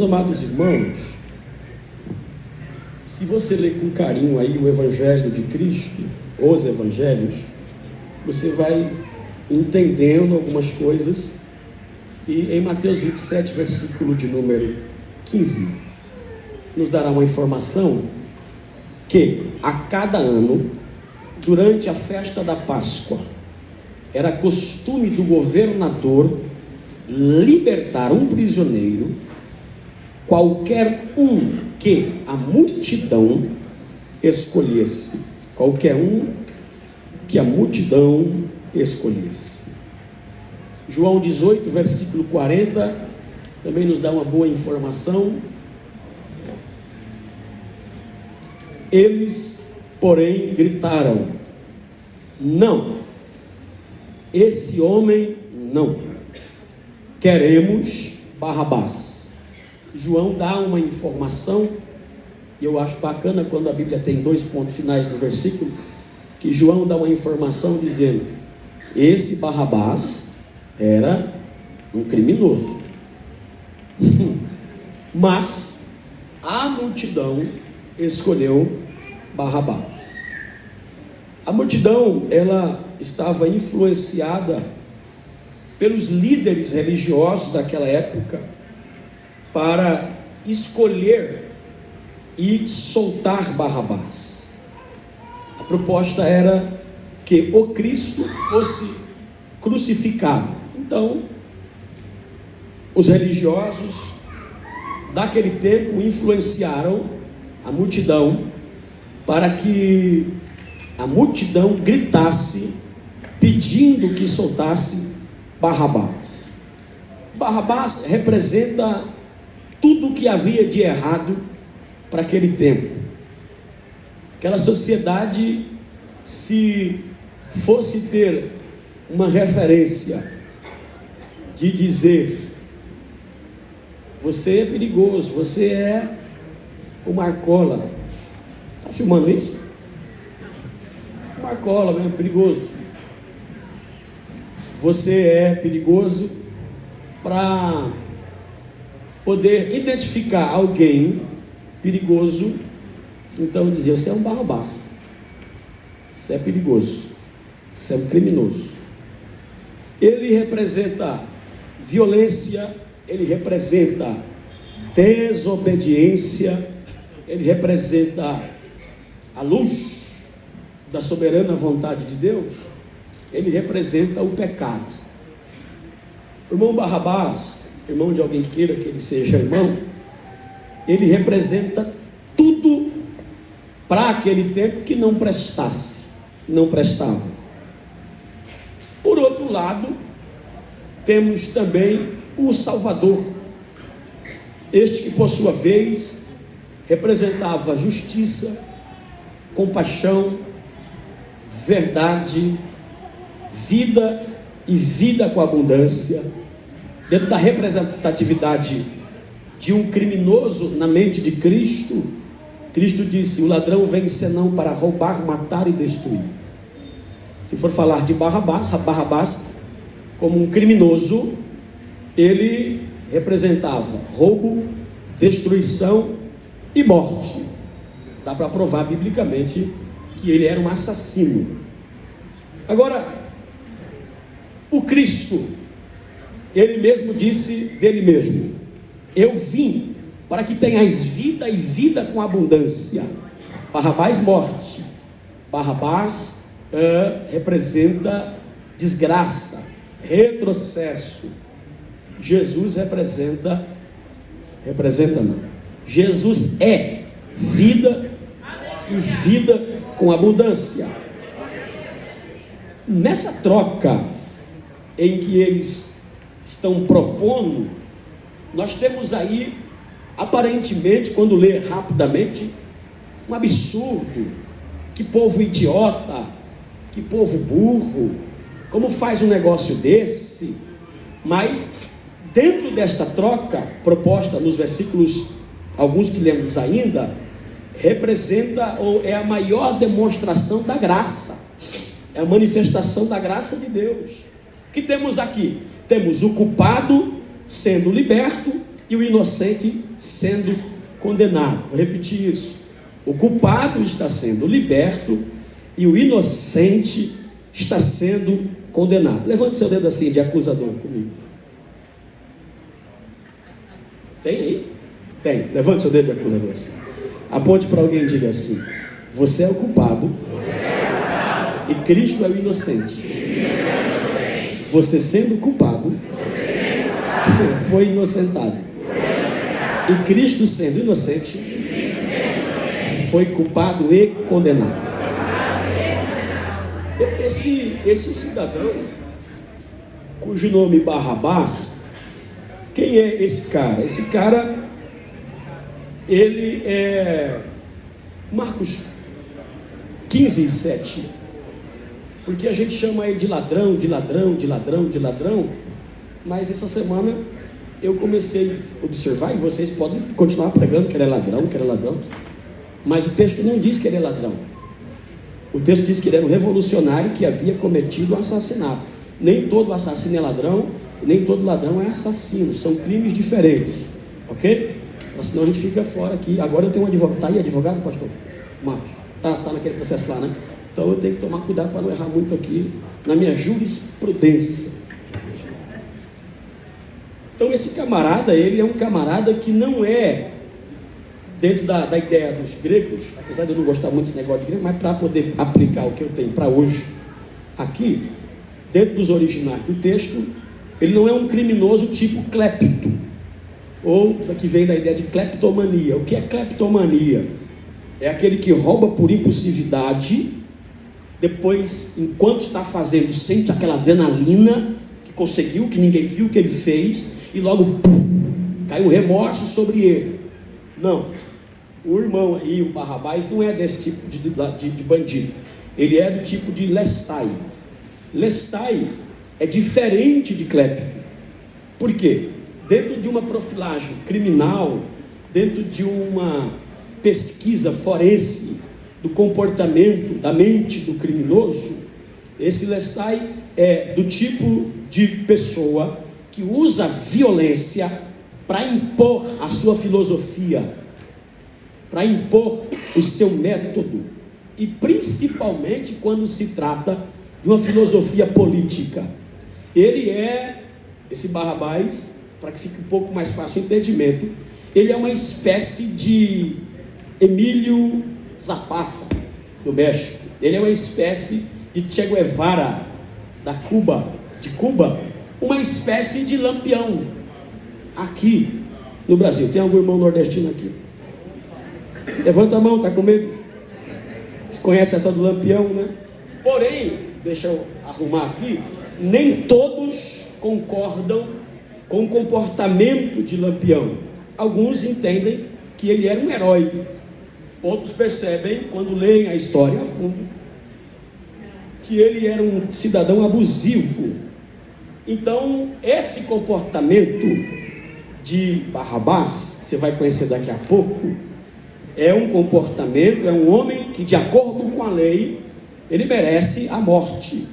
amados irmãos, se você ler com carinho aí o Evangelho de Cristo, os Evangelhos, você vai entendendo algumas coisas. E em Mateus 27, versículo de número 15, nos dará uma informação que a cada ano, durante a festa da Páscoa, era costume do governador libertar um prisioneiro, qualquer um que a multidão escolhesse. Qualquer um que a multidão escolhesse. João 18, versículo 40, também nos dá uma boa informação. Eles, porém, gritaram: não, esse homem não, queremos Barrabás. João dá uma informação, e eu acho bacana quando a Bíblia tem dois pontos finais no versículo, que João dá uma informação dizendo: esse Barrabás era um criminoso. Mas a multidão escolheu Barrabás. A multidão, ela estava influenciada pelos líderes religiosos daquela época para escolher e soltar Barrabás. A proposta era que o Cristo fosse crucificado. Então, os religiosos daquele tempo influenciaram a multidão para que a multidão gritasse pedindo que soltasse Barrabás. Barrabás representa tudo o que havia de errado para aquele tempo. Aquela sociedade, se fosse ter uma referência de dizer: você é perigoso, você é o Marcola. Está filmando isso? O Marcola mesmo, perigoso. Você é perigoso, para poder identificar alguém perigoso. Então dizia: você é um Barrabás, você é perigoso, você é um criminoso. Ele representa violência, ele representa desobediência, ele representa a luz da soberana vontade de Deus, ele representa o pecado. O irmão Barrabás, irmão de alguém que queira que ele seja irmão, ele representa tudo para aquele tempo que não prestasse, não prestava. Por outro lado, temos também o Salvador, este que por sua vez representava justiça, compaixão, verdade, vida e vida com abundância. Dentro da representatividade de um criminoso na mente de Cristo, Cristo disse: o ladrão vem senão para roubar, matar e destruir. Se for falar de Barrabás, como um criminoso, ele representava roubo, destruição e morte. Dá para provar biblicamente que ele era um assassino. Agora, o Cristo, ele mesmo disse dele mesmo: eu vim para que tenhais vida e vida com abundância. Barrabás, morte. Barrabás representa desgraça, retrocesso. Jesus representa não. Jesus é vida e vida com abundância. Nessa troca em que eles estão propondo, nós temos aí, aparentemente, quando lê rapidamente, um absurdo. Que povo idiota, que povo burro, como faz um negócio desse? Mas dentro desta troca proposta nos versículos, alguns que lemos ainda, representa ou é a maior demonstração da graça, é a manifestação da graça de Deus. O que temos aqui? Temos o culpado sendo liberto e o inocente sendo condenado. Vou repetir isso. O culpado está sendo liberto e o inocente está sendo condenado. Levante seu dedo assim de acusador comigo. Tem aí? Tem. Levante seu dedo de acusador assim. Aponte para alguém e diga assim: você é o culpado e Cristo é o inocente. Você sendo culpado foi inocentado. E Cristo sendo inocente foi culpado e condenado. Esse cidadão, cujo nome Barrabás, quem é esse cara? Esse cara, ele é Marcos 15, 7. Porque a gente chama ele de ladrão, de ladrão, de ladrão, de ladrão. Mas essa semana eu comecei a observar, e vocês podem continuar pregando que ele é ladrão, que ele é ladrão. Mas o texto não diz que ele é ladrão. O texto diz que ele era um revolucionário que havia cometido um assassinato. Nem todo assassino é ladrão, nem todo ladrão é assassino. São crimes diferentes. Ok? Senão a gente fica fora aqui. Agora eu tenho um advogado. Está aí advogado, pastor? Marcos? Está naquele processo lá, né? Então eu tenho que tomar cuidado para não errar muito aqui na minha jurisprudência. Então esse camarada, ele é um camarada que não é dentro da ideia dos gregos, apesar de eu não gostar muito desse negócio de grego, mas para poder aplicar o que eu tenho para hoje aqui, dentro dos originais do texto, ele não é um criminoso tipo clepto, ou que vem da ideia de cleptomania. O que é cleptomania? É aquele que rouba por impulsividade, depois, enquanto está fazendo, sente aquela adrenalina que conseguiu, que ninguém viu que ele fez, e logo cai um remorso sobre ele. Não. O irmão aí, o Barrabás, não é desse tipo de bandido. Ele é do tipo de lestai. Lestai é diferente de clepto. Por quê? Dentro de uma profilagem criminal, dentro de uma pesquisa forense do comportamento, da mente do criminoso, esse lestai é do tipo de pessoa que usa violência para impor a sua filosofia, para impor o seu método, e principalmente quando se trata de uma filosofia política. Ele é, esse Barrabás, para que fique um pouco mais fácil o entendimento, ele é uma espécie de Emílio Zapata, do México. Ele é uma espécie de Che Guevara, de Cuba, uma espécie de Lampião, aqui no Brasil. Tem algum irmão nordestino aqui? Levanta a mão, está com medo? Você conhece essa do Lampião, né? Porém, deixa eu arrumar aqui, nem todos concordam com o comportamento de Lampião. Alguns entendem que ele era um herói. Outros percebem, quando leem a história a fundo, que ele era um cidadão abusivo. Então, esse comportamento de Barrabás, que você vai conhecer daqui a pouco, é um comportamento, é um homem que, de acordo com a lei, ele merece a morte,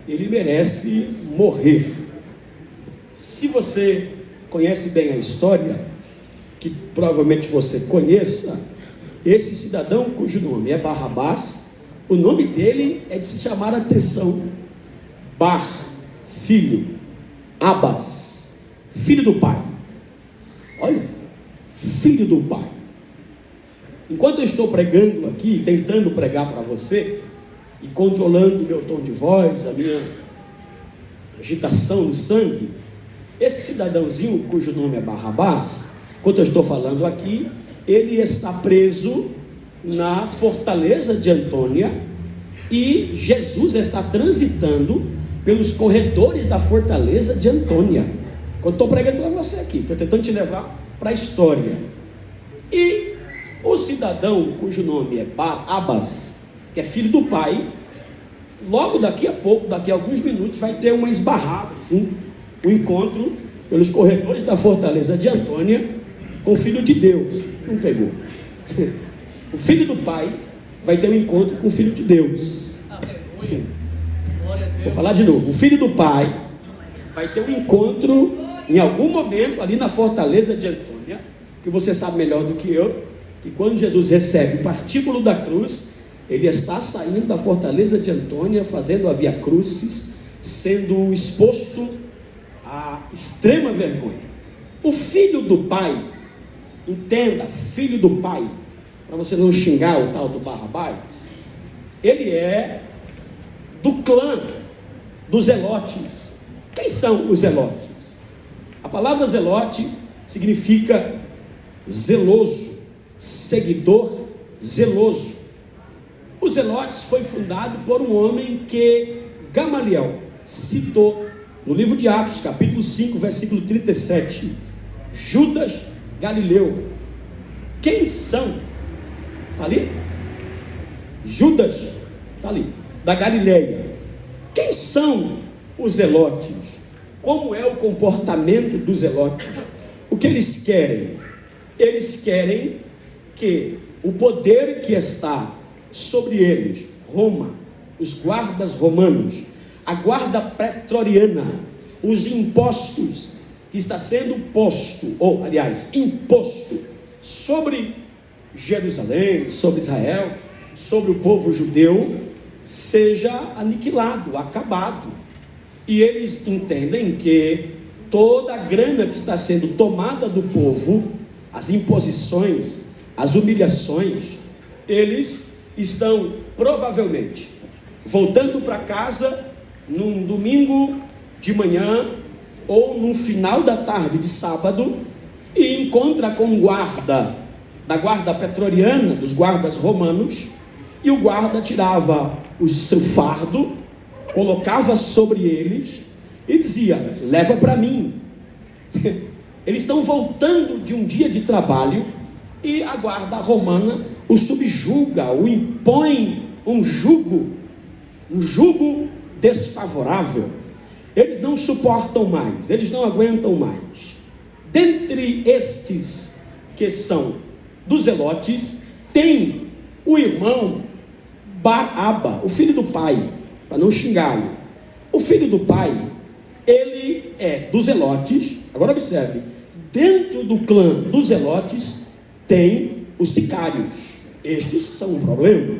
ele merece morrer. Se você conhece bem a história, que provavelmente você conheça, esse cidadão cujo nome é Barrabás, o nome dele é de se chamar a atenção. Bar, filho, Abas, filho do pai. Olha, filho do pai. Enquanto eu estou pregando aqui, tentando pregar para você, e controlando o meu tom de voz, a minha agitação no sangue, esse cidadãozinho cujo nome é Barrabás, enquanto eu estou falando aqui, ele está preso na fortaleza de Antônia, e Jesus está transitando pelos corredores da fortaleza de Antônia. Quando estou pregando para você aqui, estou tentando te levar para a história. E o cidadão cujo nome é Abas, que é filho do pai, logo daqui a pouco, daqui a alguns minutos, vai ter uma esbarrada, assim, um encontro pelos corredores da fortaleza de Antônia com o filho de Deus. Não pegou. O filho do pai vai ter um encontro com o filho de Deus. Vou falar de novo. O filho do pai vai ter um encontro em algum momento, ali na fortaleza de Antônia, que você sabe melhor do que eu, que quando Jesus recebe o partículo da cruz, ele está saindo da fortaleza de Antônia, fazendo a via crucis, sendo exposto a extrema vergonha. O filho do pai, entenda, filho do pai, para você não xingar o tal do Barrabás, ele é do clã dos zelotes. Quem são os zelotes? A palavra zelote significa zeloso, seguidor zeloso. Os zelotes foi fundado por um homem que Gamaliel citou no livro de Atos, capítulo 5, versículo 37. Judas Galileu. Quem são? Está ali? Judas, está ali, da Galileia. Quem são os zelotes? Como é o comportamento dos zelotes? O que eles querem? Eles querem que o poder que está sobre eles, Roma, os guardas romanos, a guarda pretoriana, os impostos que está sendo posto, ou aliás, imposto sobre Jerusalém, sobre Israel, sobre o povo judeu, seja aniquilado, acabado. E eles entendem que toda a grana que está sendo tomada do povo, as imposições, as humilhações, eles estão provavelmente voltando para casa num domingo de manhã ou no final da tarde de sábado e encontra com um guarda da guarda pretoriana, dos guardas romanos, e o guarda tirava o seu fardo, colocava sobre eles e dizia: leva para mim. Eles estão voltando de um dia de trabalho e a guarda romana o subjuga, o impõe um jugo desfavorável. Eles não suportam mais, eles não aguentam mais. Dentre estes que são dos zelotes, tem o irmão Bar-Aba, o filho do pai, para não xingá-lo. O filho do pai, ele é dos zelotes. Agora observe, dentro do clã dos zelotes tem os sicários. Estes são um problema,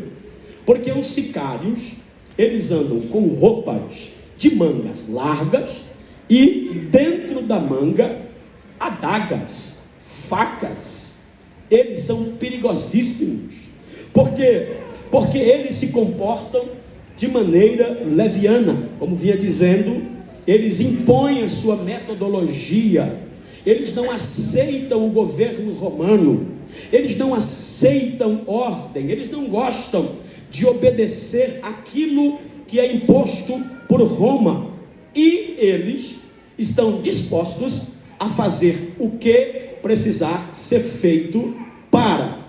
porque os sicários, eles andam com roupas de mangas largas e dentro da manga adagas, facas. Eles são perigosíssimos. Por quê? Porque eles se comportam de maneira leviana, como vinha dizendo. Eles impõem a sua metodologia, eles não aceitam o governo romano, eles não aceitam ordem, eles não gostam de obedecer aquilo que é imposto por Roma, e eles estão dispostos a fazer o que precisar ser feito para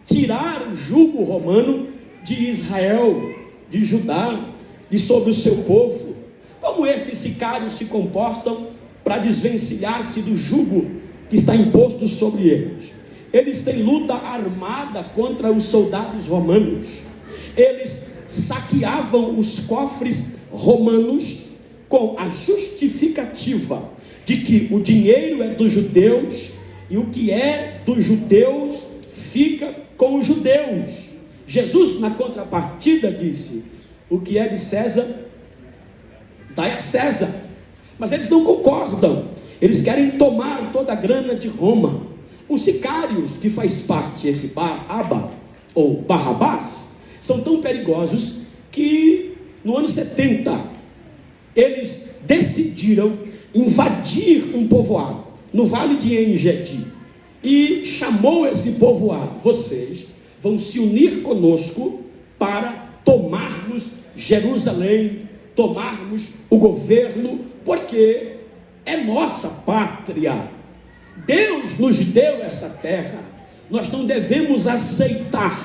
tirar o jugo romano de Israel, de Judá, e sobre o seu povo. Como estes sicários se comportam para desvencilhar-se do jugo que está imposto sobre eles? Eles têm luta armada contra os soldados romanos. Eles saqueavam os cofres romanos com a justificativa de que o dinheiro é dos judeus e o que é dos judeus fica com os judeus. Jesus, na contrapartida, disse: o que é de César, dai a César. Mas eles não concordam, eles querem tomar toda a grana de Roma. Os sicários, que faz parte esse Bar-Aba ou Barrabás, são tão perigosos que no ano 70 eles decidiram invadir um povoado no vale de En-Gedi, e chamou esse povoado: vocês vão se unir conosco para tomarmos Jerusalém, tomarmos o governo, porque é nossa pátria. Deus nos deu essa terra. Nós não devemos aceitar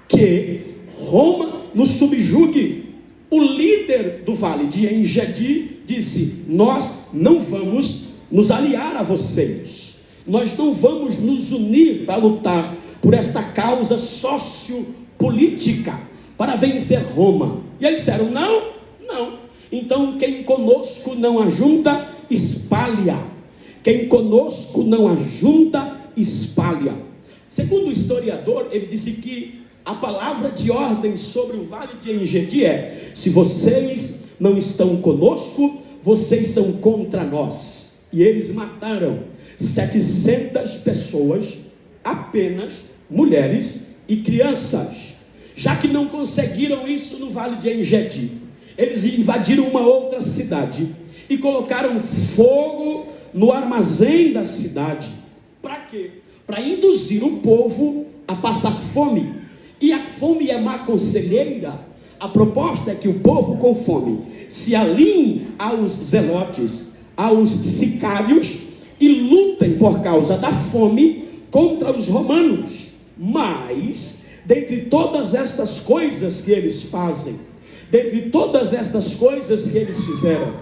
que Roma nos subjugue. O líder do vale de En-Gedi disse: nós não vamos nos aliar a vocês, nós não vamos nos unir para lutar por esta causa sociopolítica, para vencer Roma. E eles disseram: não. Então quem conosco não ajunta, espalha. Quem conosco não ajunta, espalha. Segundo o historiador, ele disse que a palavra de ordem sobre o vale de Engedi é: se vocês não estão conosco, vocês são contra nós. E eles mataram 700 pessoas, apenas mulheres e crianças. Já que não conseguiram isso no vale de Engedi, eles invadiram uma outra cidade e colocaram fogo no armazém da cidade. Para quê? Para induzir o povo a passar fome. E a fome é má conselheira. A proposta é que o povo com fome se alinhe aos zelotes, aos sicários, e lutem por causa da fome contra os romanos. Mas, dentre todas estas coisas que eles fazem, dentre todas estas coisas que eles fizeram,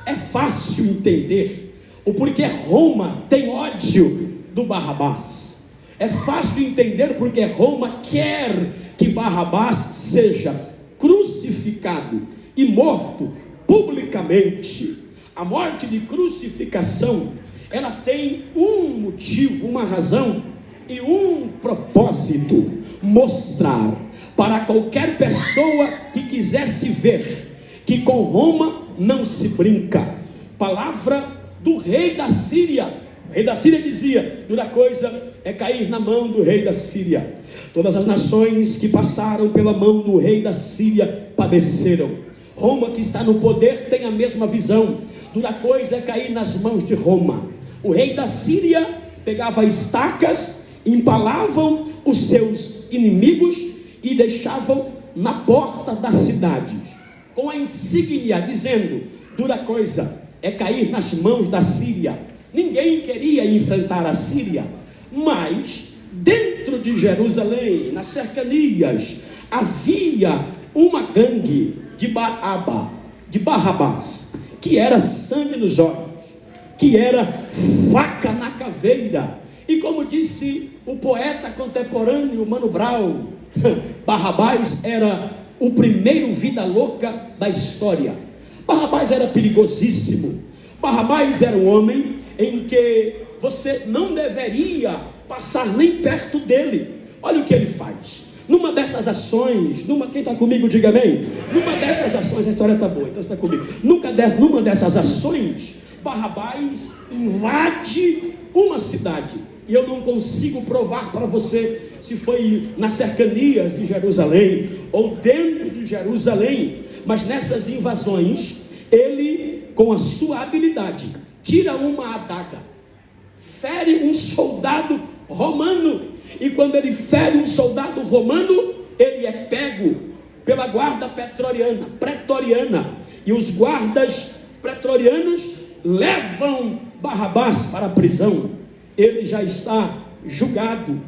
é fácil entender o porquê Roma tem ódio do Barrabás. É fácil entender porque Roma quer que Barrabás seja crucificado e morto publicamente. A morte de crucificação, ela tem um motivo, uma razão e um propósito: mostrar para qualquer pessoa que quisesse ver que com Roma não se brinca. Palavra do rei da Síria. O rei da Síria dizia: dura coisa é cair na mão do rei da Síria. Todas as nações que passaram pela mão do rei da Síria padeceram. Roma, que está no poder, tem a mesma visão. Dura coisa é cair nas mãos de Roma. O rei da Síria pegava estacas, empalavam os seus inimigos e deixavam na porta das cidades, com a insígnia dizendo: dura coisa é cair nas mãos da Síria. Ninguém queria enfrentar a Síria, mas dentro de Jerusalém, nas cercanias, havia uma gangue de Barrabás, que era sangue nos olhos, que era faca na caveira. E como disse o poeta contemporâneo Mano Brown, Barrabás era o primeiro vida louca da história. Barrabás era perigosíssimo. Barrabás era um homem em que você não deveria passar nem perto dele. Olha o que ele faz. Numa dessas ações, quem está comigo, diga amém. Numa dessas ações, a história está boa, então está comigo. Numa dessas ações, Barrabás invade uma cidade. E eu não consigo provar para você se foi nas cercanias de Jerusalém ou dentro de Jerusalém. Mas nessas invasões, ele, com a sua habilidade, tira uma adaga, fere um soldado romano. E quando ele fere um soldado romano, ele é pego pela guarda pretoriana. E os guardas pretorianos levam Barrabás para a prisão. Ele já está julgado,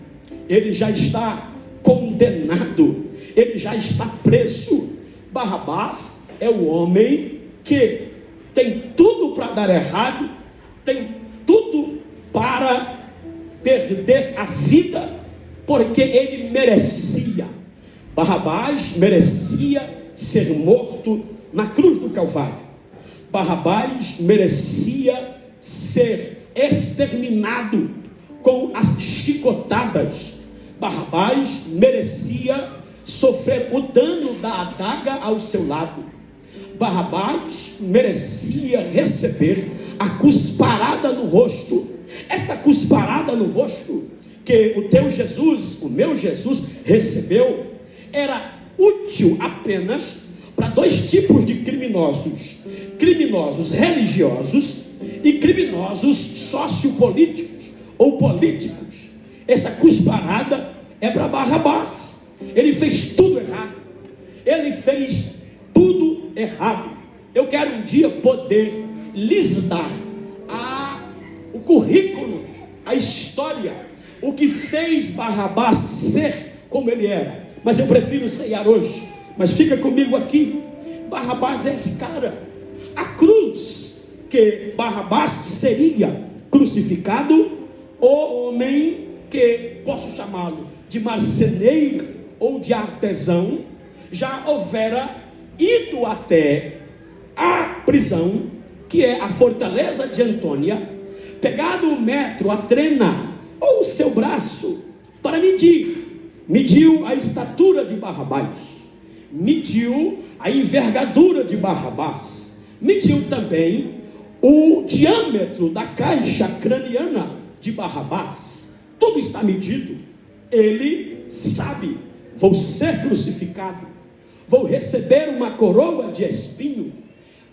ele já está condenado, ele já está preso. Barrabás é o homem que tem tudo para dar errado, tem tudo para perder a vida, porque ele merecia. Barrabás merecia ser morto na cruz do Calvário. Barrabás merecia ser exterminado com as chicotadas. Barrabás merecia sofrer o dano da adaga ao seu lado. Barrabás merecia receber a cusparada no rosto. Esta cusparada no rosto que o teu Jesus, o meu Jesus, recebeu, era útil apenas para dois tipos de criminosos: criminosos religiosos e criminosos sociopolíticos ou políticos. Essa cusparada é para Barrabás. Ele fez tudo errado. Ele fez tudo errado. Eu quero um dia poder lhes dar o currículo, a história, o que fez Barrabás ser como ele era. Mas eu prefiro ceiar hoje. Mas fica comigo aqui. Barrabás é esse cara. A cruz que Barrabás seria crucificado, o homem que posso chamá-lo de marceneiro ou de artesão, já houvera ido até a prisão, que é a fortaleza de Antônia, pegado o metro, a trena, ou o seu braço, para medir. Mediu a estatura de Barrabás, mediu a envergadura de Barrabás, mediu também o diâmetro da caixa craniana de Barrabás. Tudo está medido. Ele sabe: vou ser crucificado, vou receber uma coroa de espinho,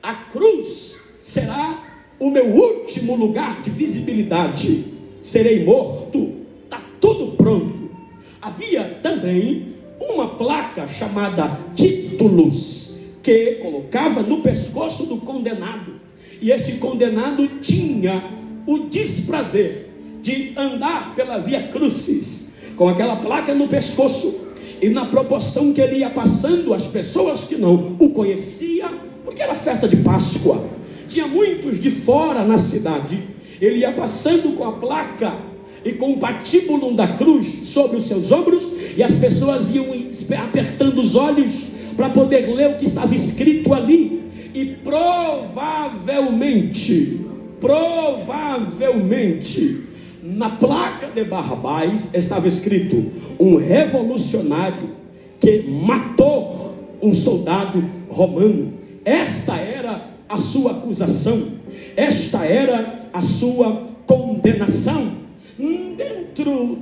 a cruz será o meu último lugar de visibilidade, serei morto, está tudo pronto. Havia também uma placa chamada títulos, que colocava no pescoço do condenado, e este condenado tinha o desprazer de andar pela via crucis, com aquela placa no pescoço, e na proporção que ele ia passando, as pessoas que não o conheciam, porque era festa de Páscoa, tinha muitos de fora na cidade, ele ia passando com a placa e com o patíbulo da cruz sobre os seus ombros, e as pessoas iam apertando os olhos para poder ler o que estava escrito ali, e provavelmente, na placa de Barrabás estava escrito: um revolucionário que matou um soldado romano. Esta era a sua acusação, esta era a sua condenação. Dentro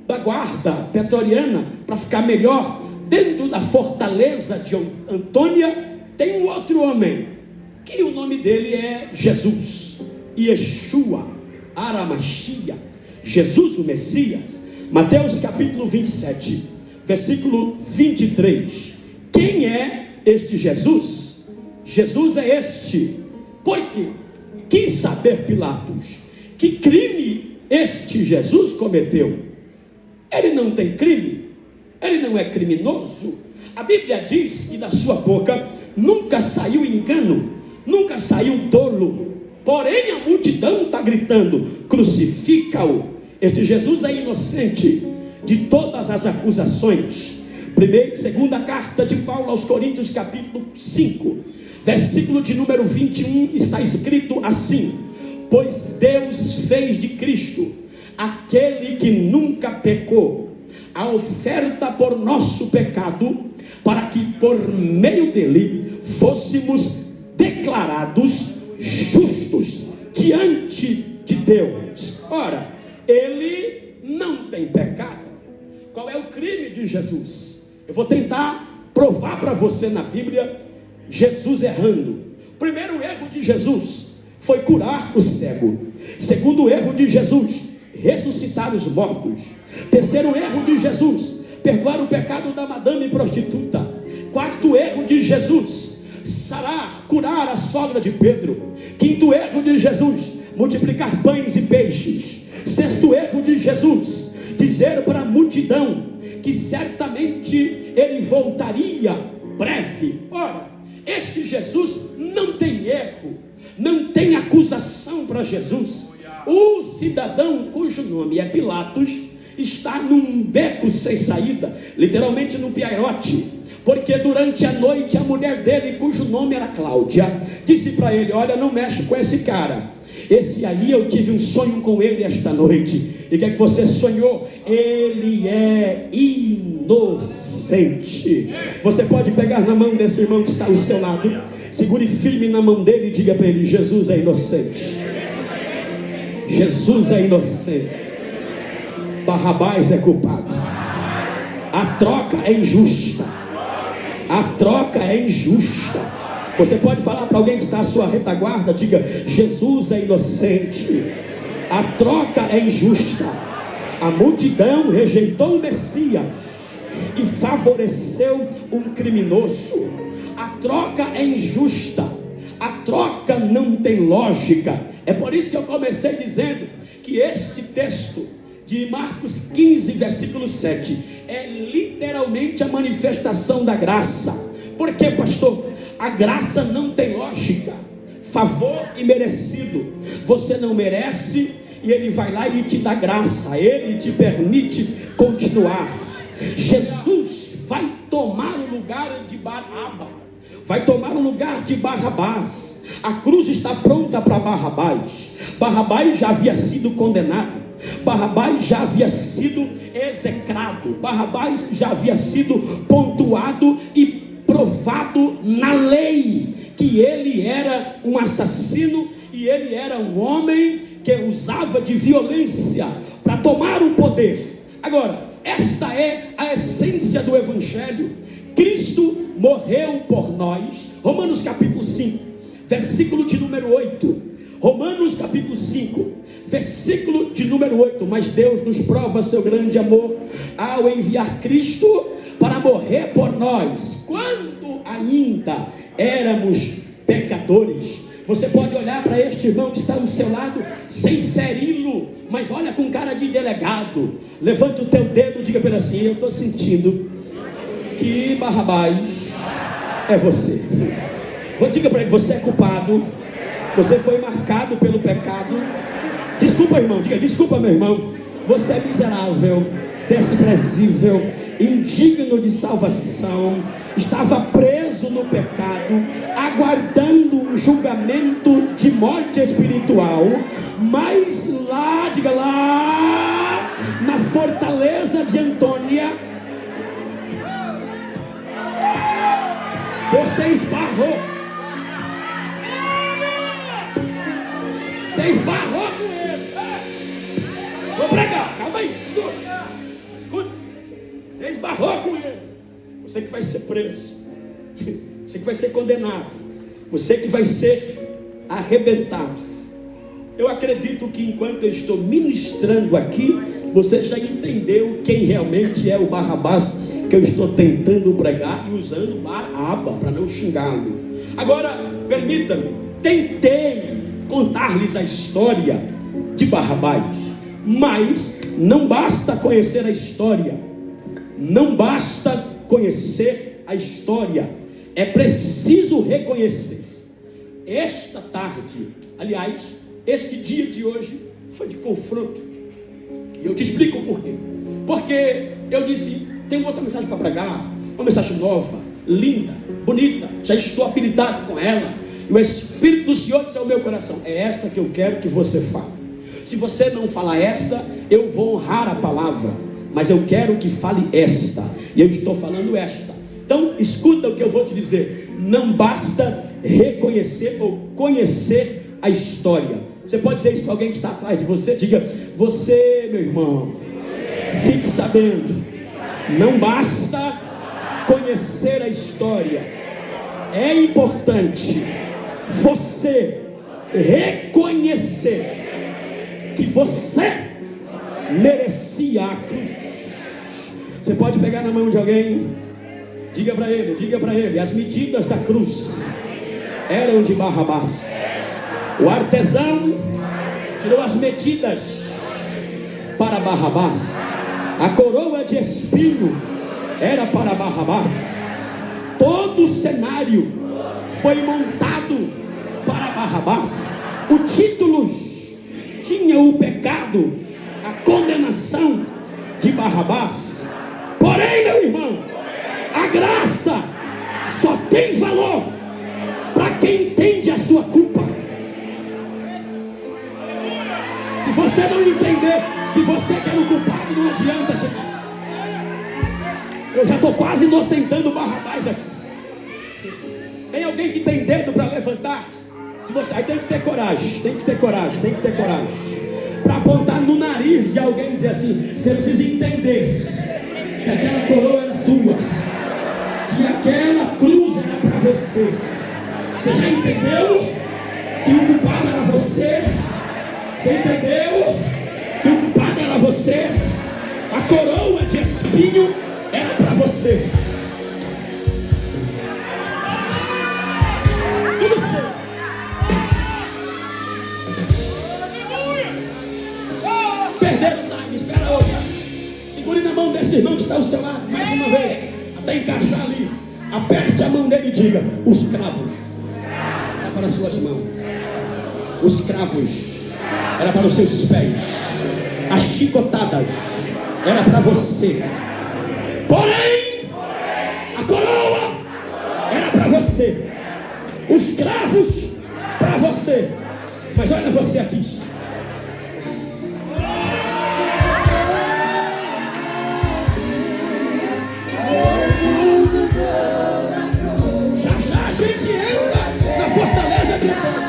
da guarda pretoriana, para ficar melhor, dentro da fortaleza de Antônia, tem um outro homem, que o nome dele é Jesus, Yeshua, Aramachia, Jesus o Messias. Mateus capítulo 27, versículo 23. Quem é este Jesus? Jesus é este. Por quê? Quis saber Pilatos que crime este Jesus cometeu. Ele não tem crime, ele não é criminoso. A Bíblia diz que da sua boca nunca saiu engano, nunca saiu dolo. Porém a multidão está gritando: crucifica-o. Este Jesus é inocente de todas as acusações. Segunda carta de Paulo aos Coríntios capítulo 5, versículo de número 21, está escrito assim: pois Deus fez de Cristo, aquele que nunca pecou, a oferta por nosso pecado, para que por meio dele fôssemos declarados justos diante de Deus. Ora, ele não tem pecado. Qual é o crime de Jesus? Eu vou tentar provar para você na Bíblia Jesus errando. Primeiro erro de Jesus foi curar o cego. Segundo erro de Jesus, ressuscitar os mortos. Terceiro erro de Jesus, perdoar o pecado da madame prostituta. Quarto erro de Jesus, sarar, curar a sogra de Pedro. Quinto erro de Jesus, multiplicar pães e peixes. Sexto erro de Jesus, dizer para a multidão que certamente ele voltaria breve. Ora, este Jesus não tem erro, não tem acusação para Jesus. O cidadão cujo nome é Pilatos está num beco sem saída, literalmente no piairote, porque durante a noite a mulher dele, cujo nome era Cláudia, disse para ele: olha, não mexe com esse cara, esse aí eu tive um sonho com ele esta noite. E o que é que você sonhou? Ele é inocente. Você pode pegar na mão desse irmão que está ao seu lado, segure firme na mão dele e diga para ele: Jesus é inocente. Jesus é inocente. Barrabás é culpado. A troca é injusta. A troca é injusta. Você pode falar para alguém que está à sua retaguarda, diga: Jesus é inocente. A troca é injusta. A multidão rejeitou o Messias e favoreceu um criminoso. A troca é injusta. A troca não tem lógica. É por isso que eu comecei dizendo que este texto de Marcos 15, versículo 7 é literalmente a manifestação da graça. Por quê, pastor? A graça não tem lógica. Favor imerecido. Você não merece e ele vai lá e te dá graça. Ele te permite continuar. Jesus vai tomar o lugar de Barrabás. vai tomar o lugar de Barrabás. A cruz está pronta para Barrabás. Barrabás já havia sido condenado, Barrabás já havia sido execrado, Barrabás já havia sido pontuado e provado na lei que ele era um assassino e ele era um homem que usava de violência para tomar o poder. Agora, esta é a essência do Evangelho. Cristo morreu por nós. Romanos capítulo 5, versículo de número 8. Romanos capítulo 5, versículo de número 8. Mas Deus nos prova seu grande amor ao enviar Cristo para morrer por nós, quando ainda éramos pecadores. Você pode olhar para este irmão que está ao seu lado sem feri-lo, mas olha com cara de delegado. Levanta o teu dedo e diga para ele assim: eu estou sentindo que Barrabás é você. Diga para ele: você é culpado, você foi marcado pelo pecado. Desculpa, irmão, diga: desculpa, meu irmão, você é miserável, desprezível, indigno de salvação, estava preso no pecado, aguardando um julgamento de morte espiritual, mas lá, diga lá, na fortaleza de Antônia, você esbarrou com ele. Vou pregar, calma aí, segura. Você esbarrou com ele. Você que vai ser preso, você que vai ser condenado, você que vai ser arrebentado. Eu acredito que enquanto eu estou ministrando aqui, você já entendeu quem realmente é o Barrabás que eu estou tentando pregar e usando Baraba para não xingá-lo. Agora, permita-me, tentei contar-lhes a história de Barrabás, mas não basta conhecer a história, não basta conhecer a história, é preciso reconhecer. Esta tarde, aliás, este dia de hoje foi de confronto, e eu te explico o porquê. Porque eu disse: tem outra mensagem para pregar, uma mensagem nova, linda, bonita, já estou habilitado com ela, e o Espírito do Senhor disse ao meu coração: é esta que eu quero que você fale. Se você não falar esta, eu vou honrar a palavra, mas eu quero que fale esta, e eu estou falando esta. Então escuta o que eu vou te dizer. Não basta reconhecer ou conhecer a história. Você pode dizer isso para alguém que está atrás de você? Diga: você, meu irmão, fique sabendo, não basta conhecer a história, é importante você reconhecer que você merecia a cruz. Você pode pegar na mão de alguém, diga para ele: as medidas da cruz eram de Barrabás. O artesão tirou as medidas para Barrabás. A coroa de espinho era para Barrabás. Todo o cenário foi montado para Barrabás. O título tinha o pecado, a condenação de Barrabás. Porém, meu irmão, a graça só tem valor para quem entende a sua culpa. Se você não entender que você que era o culpado, não adianta te... Eu já estou quase inocentando Barrabás aqui. Tem alguém que tem dedo para levantar? Se você... Aí tem que ter coragem, para apontar no nariz de alguém e dizer assim: você precisa entender que aquela coroa era tua, que aquela cruz era para você. Você já entendeu que o culpado era você? Você entendeu que o culpado era você? A coroa de espinho era para você. Tudo certo. Perderam o time, espera outra. Segure na mão desse irmão que está ao seu lado, mais uma vez, até encaixar ali. Aperte a mão dele e diga: os cravos era para as suas mãos, os cravos era para os seus pés, as chicotadas era para você. Porém, a coroa era para você. você. Os cravos para você. Mas olha você aqui. Já já a gente entra na fortaleza de Deus.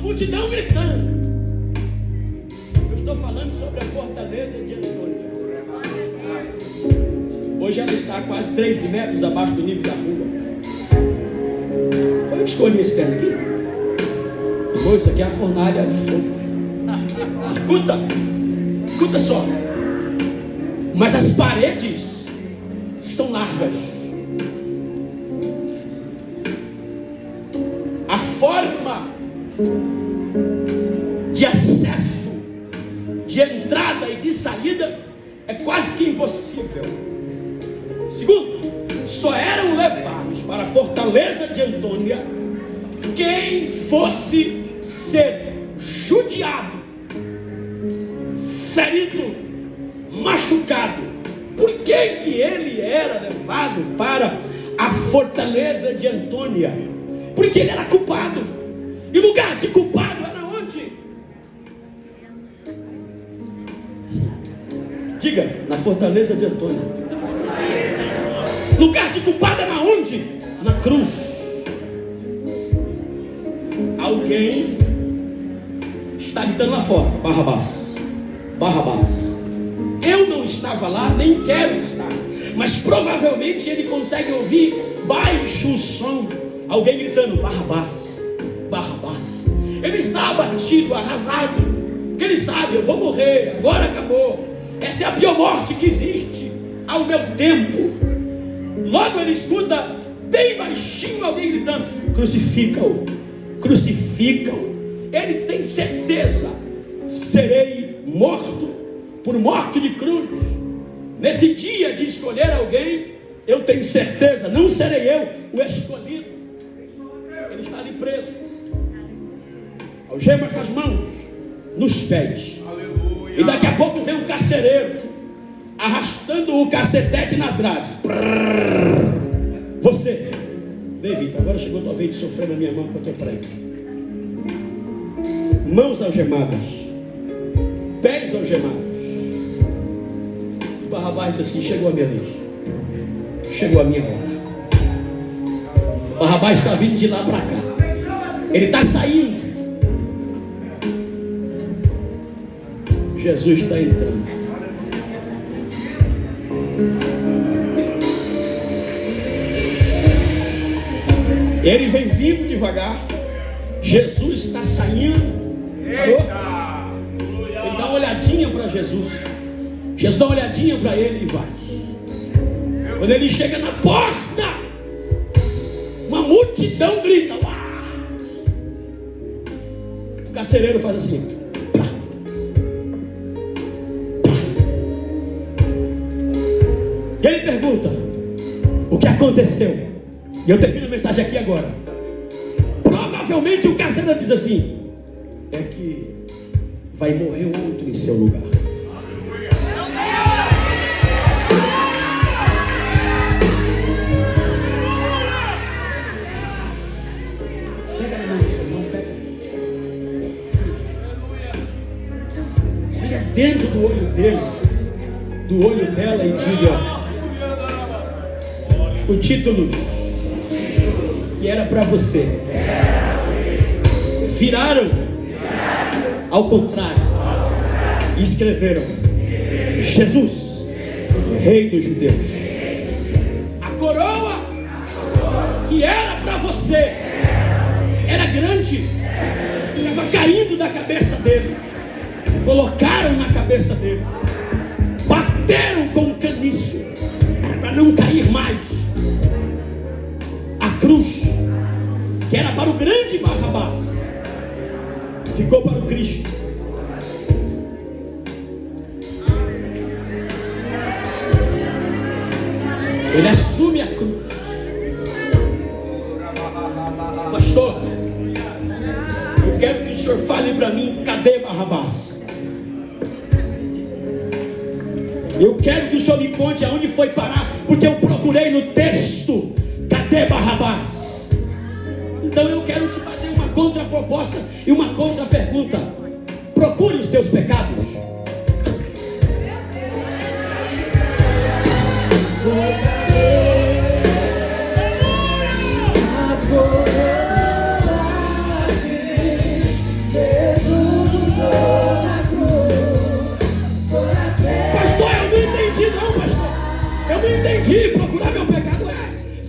Multidão gritando. Eu estou falando sobre a fortaleza de Antônia. Hoje ela está a quase 13 metros abaixo do nível da rua. Foi eu que escolhi esse terreno aqui. Irmão, isso aqui é a fornalha de fogo. Escuta só. Mas as paredes são largas. A forma de acesso, de entrada e de saída é quase que impossível. Segundo, só eram levados para a fortaleza de Antônia quem fosse ser judiado, ferido, machucado. Por que que ele era levado para a fortaleza de Antônia? Porque ele era culpado. E lugar de culpado era onde? Diga, na fortaleza de Antônia. Lugar de culpado era onde? Na cruz. Alguém está gritando lá fora: Barrabás, Barrabás. Eu não estava lá, nem quero estar. Mas provavelmente ele consegue ouvir baixo o som. Alguém gritando: Barrabás, Barrabás. Ele está abatido, arrasado, porque ele sabe: eu vou morrer, agora acabou. Essa é a pior morte que existe ao meu tempo. Logo ele escuta bem baixinho alguém gritando: crucifica-o, crucifica-o. Ele tem certeza: serei morto por morte de cruz. Nesse dia de escolher alguém, eu tenho certeza, não serei eu o escolhido. Ele está ali preso, algemas nas mãos, nos pés. Aleluia. E daqui a pouco vem um carcereiro arrastando o cacetete nas grades. Você, vem, Vitor, agora chegou a tua vez de sofrer na minha mão com o teu prego. Mãos algemadas, pés algemados. Barrabás disse assim: chegou a minha vez, chegou a minha hora. Barrabás está vindo de lá para cá, ele está saindo, Jesus está entrando. Ele vem vindo devagar, Jesus está saindo. Ele dá uma olhadinha para Jesus, Jesus dá uma olhadinha para ele e vai. Quando ele chega na porta, uma multidão grita. Uau! O carcereiro faz assim. Pá. Pá. E ele pergunta: o que aconteceu? E eu termino a mensagem aqui agora. Provavelmente o carcereiro diz assim: é que vai morrer outro em seu lugar. Pega na mão do seu irmão, pega. Olha dentro do olho dele, do olho dela, e diga o título que era para você. viraram ao contrário e escreveram: Jesus, Rei dos Judeus. A coroa que era para você era grande, estava caindo da cabeça dele. Colocaram na cabeça dele, bateram com um caniço para não cair mais. A cruz, que era para o grande Barrabás, ficou para o Cristo. Ele assume a cruz. Pastor, eu quero que o senhor fale para mim: cadê Barrabás? Eu quero que o senhor me conte aonde foi parar, porque eu procurei no texto. Cadê Barrabás? Então eu quero te fazer uma contraproposta e uma contra-pergunta. Procure os teus pecados. Procurar meu pecado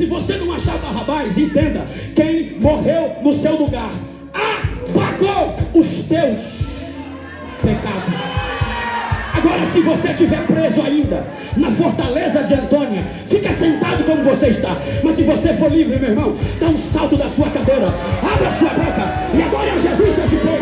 se você não achar Barrabás, entenda: quem morreu no seu lugar apagou os teus pecados. Agora, se você estiver preso ainda na fortaleza de Antônia, fica sentado como você está. Mas se você for livre, meu irmão, dá um salto da sua cadeira, abra a sua boca e adore a Jesus nesse povo.